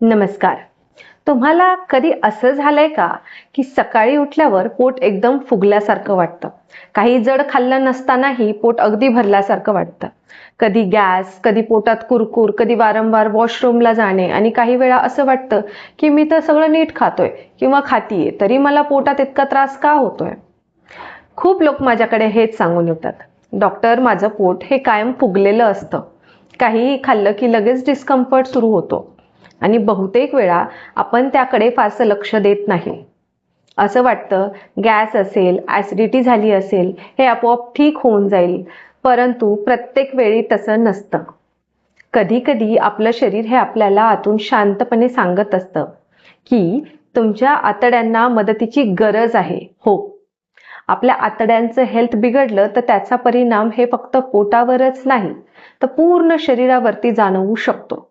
नमस्कार. तुम्हाला कधी असं झालंय का की सकाळी उठल्यावर पोट एकदम फुगल्यासारखं वाटतं? काही जड खाल्लं नसतानाही पोट अगदी भरल्यासारखं वाटतं. कधी गॅस, कधी पोटात कुरकुर, कधी वारंवार वॉशरूमला जाणे आणि काही वेळा असं वाटतं की मी तर सगळं नीट खातोय किंवा खातीये तरी मला पोटात इतका त्रास का होतोय? खूप लोक माझ्याकडे हेच सांगून येतात, डॉक्टर माझं पोट हे कायम फुगलेलं असतं. काहीही खाल्लं की लगेच डिस्कम्फर्ट सुरू होतो आणि बहुतेक वेळा आपण त्याकडे फारसं लक्ष देत नाही. असं वाटतं गॅस असेल, ॲसिडिटी झाली असेल, हे आपोआप ठीक होऊन जाईल. परंतु प्रत्येक वेळी तसं नसतं. कधी कधी आपलं शरीर हे आपल्याला आतून शांतपणे सांगत असतं की तुमच्या आतड्यांना मदतीची गरज आहे. हो, आपल्या आतड्यांचं हेल्थ बिघडलं तर त्याचा परिणाम हे फक्त पोटावरच नाही तर पूर्ण शरीरावरती जाणवू शकतो.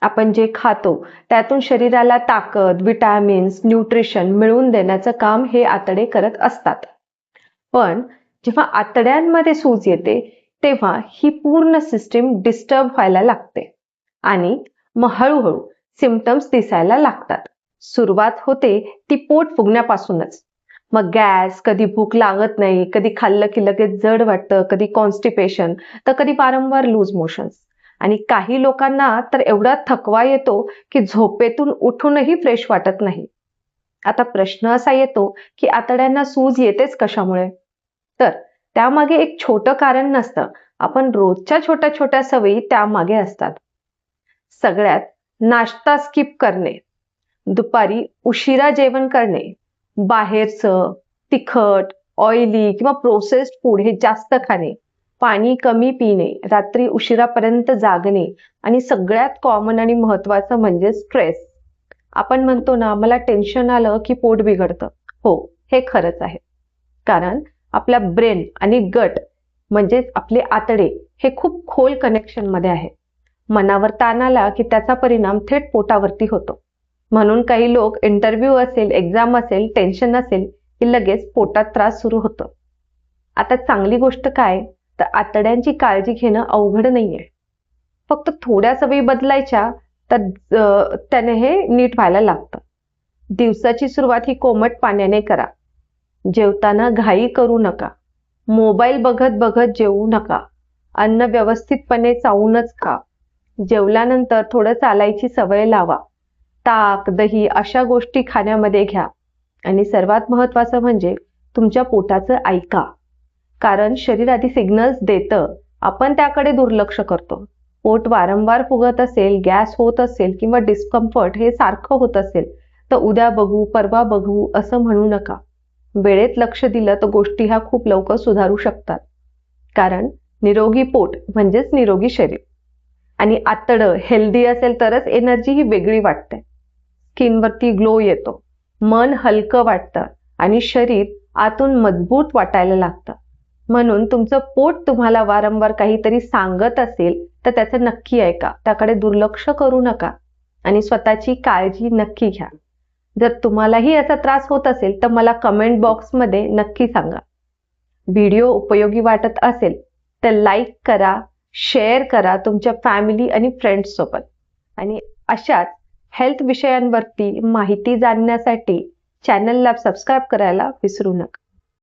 आपण जे खातो त्यातून शरीराला ताकद, विटॅमिन्स, न्यूट्रिशन मिळवून देण्याचं काम हे आतडे करत असतात. पण जेव्हा आतड्यांमध्ये सूज येते तेव्हा ही पूर्ण सिस्टीम डिस्टर्ब व्हायला लागते आणि मग हळूहळू सिम्पटम्स दिसायला लागतात. सुरुवात होते ती पोट फुगण्यापासूनच. मग गॅस, कधी भूक लागत नाही, कधी खाल्लं की लगेच जड वाटतं, कधी कॉन्स्टिपेशन, तर कधी वारंवार लूज मोशन्स. आणि काही लोकांना तर एवढा थकवा येतो की झोपेतून उठूनही फ्रेश वाटत नाही. आता प्रश्न असा येतो की आतड्यांना सूज येतेच कशामुळे? तर त्यामागे एक छोटं कारण नसतं, आपण रोजच्या छोट्या छोट्या सवयी त्यामागे असतात. सगळ्यात नाश्ता स्किप करणे, दुपारी उशिरा जेवण करणे, बाहेरचं तिखट, ऑइली किंवा प्रोसेस्ड फूड हे जास्त खाणे, पाणी कमी पिणे, रात्री उशिरापर्यंत जागणे आणि सगळ्यात कॉमन आणि महत्वाचं म्हणजे स्ट्रेस. आपण म्हणतो ना, मला टेन्शन आलं की पोट बिघडतं. हो, हे खरंच आहे. कारण आपल्या ब्रेन आणि गट म्हणजेच आपले आतडे हे खूप खोल कनेक्शन मध्ये आहे. मनावर ताण आला की त्याचा परिणाम थेट पोटावरती होतो. म्हणून काही लोक इंटरव्ह्यू असेल, एक्झाम असेल, टेन्शन असेल की लगेच पोटात त्रास सुरू होतो. आता चांगली गोष्ट काय, तर आतड्यांची काळजी घेणं अवघड नाहीये. फक्त थोड्या सवयी बदलायच्या तर त्याने हे नीट व्हायला लागतं. दिवसाची सुरुवात ही कोमट पाण्याने करा. जेवताना घाई करू नका. मोबाईल बघत बघत जेवू नका. अन्न व्यवस्थितपणे चावूनच खा. जेवल्यानंतर थोडं चालायची सवय लावा. ताक, दही अशा गोष्टी खाण्यामध्ये घ्या. आणि सर्वात महत्वाचं म्हणजे तुमच्या पोटाचं ऐका. कारण शरीर आधी सिग्नल्स देतं, आपण त्याकडे दुर्लक्ष करतो. पोट वारंवार फुगत असेल, गॅस होत असेल किंवा डिस्कम्फर्ट हे सारखं होत असेल तर उद्या बघू, परवा बघू असं म्हणू नका. वेळेत लक्ष दिलं तर गोष्टी ह्या खूप लवकर सुधारू शकतात. कारण निरोगी पोट म्हणजेच निरोगी शरीर. आणि आतडं हेल्दी असेल तरच एनर्जी ही वेगळी वाटते. स्किनवरती ग्लो येतो, मन हलकं वाटतं आणि शरीर आतून मजबूत वाटायला लागतं. म्हणून तुमचं पोट तुम्हाला वारंवार काहीतरी सांगत असेल तर त्याचं नक्की ऐका. त्याकडे दुर्लक्ष करू नका आणि स्वतःची काळजी नक्की घ्या. जर तुम्हालाही असा त्रास होत असेल तर मला कमेंट बॉक्समध्ये नक्की सांगा. व्हिडिओ उपयोगी वाटत असेल तर लाईक करा, शेअर करा तुमच्या फॅमिली आणि फ्रेंड्स सोबत. आणि अशाच हेल्थ विषयांवरती माहिती जाणण्यासाठी चॅनलला सबस्क्राईब करायला विसरू नका.